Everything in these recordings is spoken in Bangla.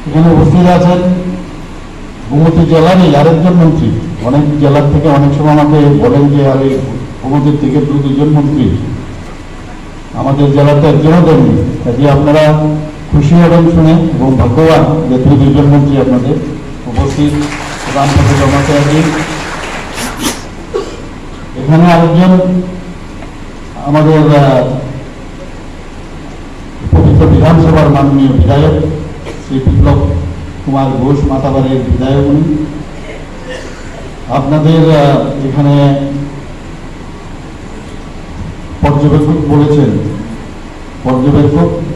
এখানে উপস্থিত আছেন গোমতী জেলারই আরেকজন মন্ত্রী। অনেক জেলার থেকে অনেক সময় আমাকে বলেন যে আর গোমতীর থেকে দুজন মন্ত্রী, আমাদের জেলাতে একজনও দেননি। কাজে আপনারা খুশি হবেন শুনে এবং ভাগ্যবান যে দুজন মন্ত্রী আপনাদের উপস্থিত রামপথে জমাতে আছি। এখানে আরেকজন আমাদের পবিত্র বিধানসভার মাননীয় বিধায়ক শ্রী বিপ্লব কুমার ঘোষ মাতাবাড়ির বিধায়ক উনি। আপনাদের এখানে পর্যবেক্ষক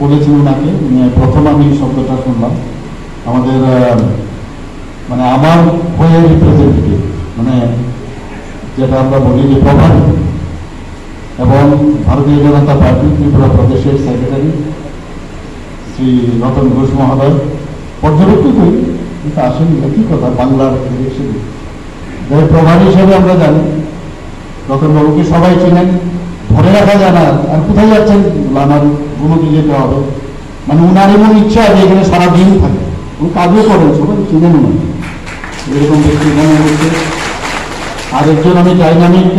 বলেছেন ওনাকে, প্রথম আমি শব্দটা শুনলাম। আমাদের মানে আমার হয়ে রিপ্রেজেন্টেটিভ, মানে যেটা আমরা বলি যে প্রভারী, এবং ভারতীয় জনতা পার্টি ত্রিপুরা প্রদেশের সেক্রেটারি শ্রী রতন ঘোষ মহোদয় পর্যবেক্ষকই, কিন্তু আসেনি একই কথা, বাংলার ইলেকশন প্রভারী হিসেবে আমরা জানি। রতনবাবুকে সবাই চেনেন, ধরে রাখা যায় না। আর কোথায় যাচ্ছেন, আমার গোমতী যেতে হবে, মানে উনার এমন ইচ্ছা যে এখানে সারাদিন থাকে, উনি কাজও করেন, সবাই চিনেন না, এরকম ব্যক্তি মনে হচ্ছে। আরেকজন আমি ডাইনামিক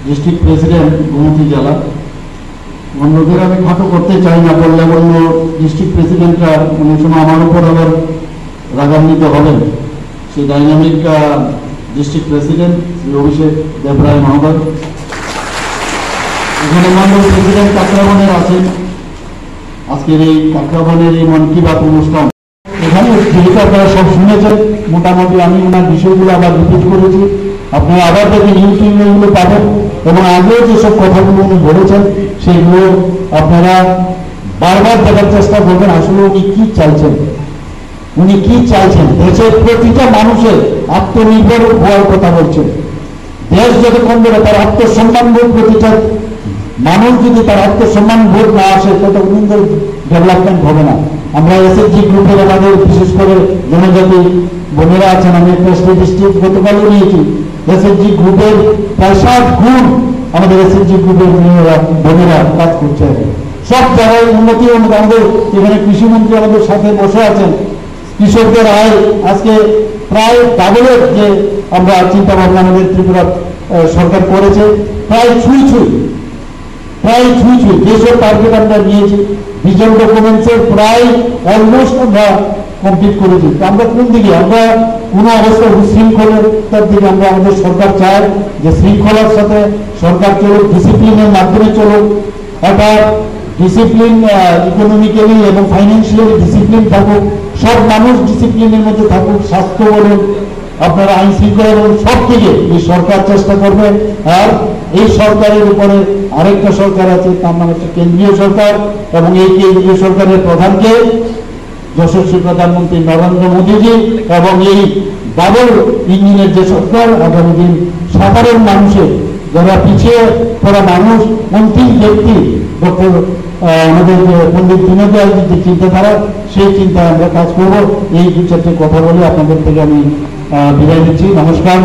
ডিস্ট্রিক্ট প্রেসিডেন্ট গোমতী জেলা, অন্যদের আমি খাটো করতে চাই না, বললে অন্য ডিস্ট্রিক্ট প্রেসিডেন্টরা অনেক সময় আমার উপর আবার রাগান্বিত হবেন। সেই ডাইনামিক ডিস্ট্রিক্ট প্রেসিডেন্ট শ্রী অভিষেক দেবরায় মহোদয়। এখানে মন্ডল প্রেসিডেন্ট কাকরাবনের আছেন। আজকের এই কাকরাবনের এই মন কি বাত অনুষ্ঠান এখানে যেহেতু আপনারা সব শুনেছেন, মোটামুটি আমি ওনার বিষয়গুলো আবার রিপিট করেছি। আপনারা আবার দেখে ইউটিউবে এগুলো পাবেন, এবং আগেও যেসব কথাগুলো উনি বলেছেন সেগুলো আপনারা বারবার দেখার চেষ্টা করবেন। আসলে উনি কি চাইছেন, দেশের প্রতিটা মানুষের আত্মনির্ভর হওয়ার কথা বলছেন। দেশ যতক্ষণ ধরে তার আত্মসম্মান বোধ, প্রতিটা মানুষ যদি তার আত্মসম্মান বোধ না আসে, ততক্ষণ ডেভেলপমেন্ট হবে না। আমরা এসএসজি গ্রুপের আমাদের বিশেষ করে জনজাতি বোনেরা আছেন, আমি একটা স্ট্যাটিস্টিক গতকালও নিয়েছি। এসএসজি গ্রুপের প্রায় 7 গুণ আমাদের এসএসজি গ্রুপের বোনেরা কাজ করছে। সব জায়গায় উন্নতি। আমাদের এখানে কৃষিমন্ত্রী আমাদের সাথে বসে আছেন। কৃষকদের আয় আজকে প্রায় ডাবলের যে আমরা চিন্তা ভাবনা আমাদের ত্রিপুরা সরকার করেছে, প্রায় ছুঁই যেসব টার্গেট আমরা নিয়েছি ভিজন ডকুমেন্টসের প্রায় অলমোস্ট আমরা কমপ্লিট করেছি। আমরা কোন দিকে, আমরা কোনো অবস্থা উশৃঙ্খলতার দিকে আমরা, আমাদের সরকার চায় যে শৃঙ্খলার সাথে সরকার চলুক, ডিসিপ্লিনের মাধ্যমে চলুক, একটা ডিসিপ্লিন ইকোনমিক্যালি এবং ফাইন্যান্সিয়ালি ডিসিপ্লিন থাকুক, সব মানুষ ডিসিপ্লিনের মধ্যে থাকুক, স্বাস্থ্য বলুন, আপনারা আইন শৃঙ্খলা বলুন, সব দিকে এই সরকার চেষ্টা করবে। আর এই সরকারের উপরে আরেকটা সরকার আছে, তার নাম হচ্ছে কেন্দ্রীয় সরকার, এবং এই কেন্দ্রীয় সরকারের প্রধানকে যশস্বী প্রধানমন্ত্রী নরেন্দ্র মোদীজি, এবং এই বাবল ইঞ্জিনের যে সরকার, আগামী দিন সাধারণ মানুষের যারা পিছিয়ে পড়া মানুষ, অন্তিম ব্যক্তি ডক্টর আমাদের পণ্ডিত দীনদয়ালজির যে চিন্তাধারা, সেই চিন্তায় আমরা কাজ করবো। এই 2-4টে কথা বলে আপনাদের থেকে আমি বিদায় দিচ্ছি। নমস্কার।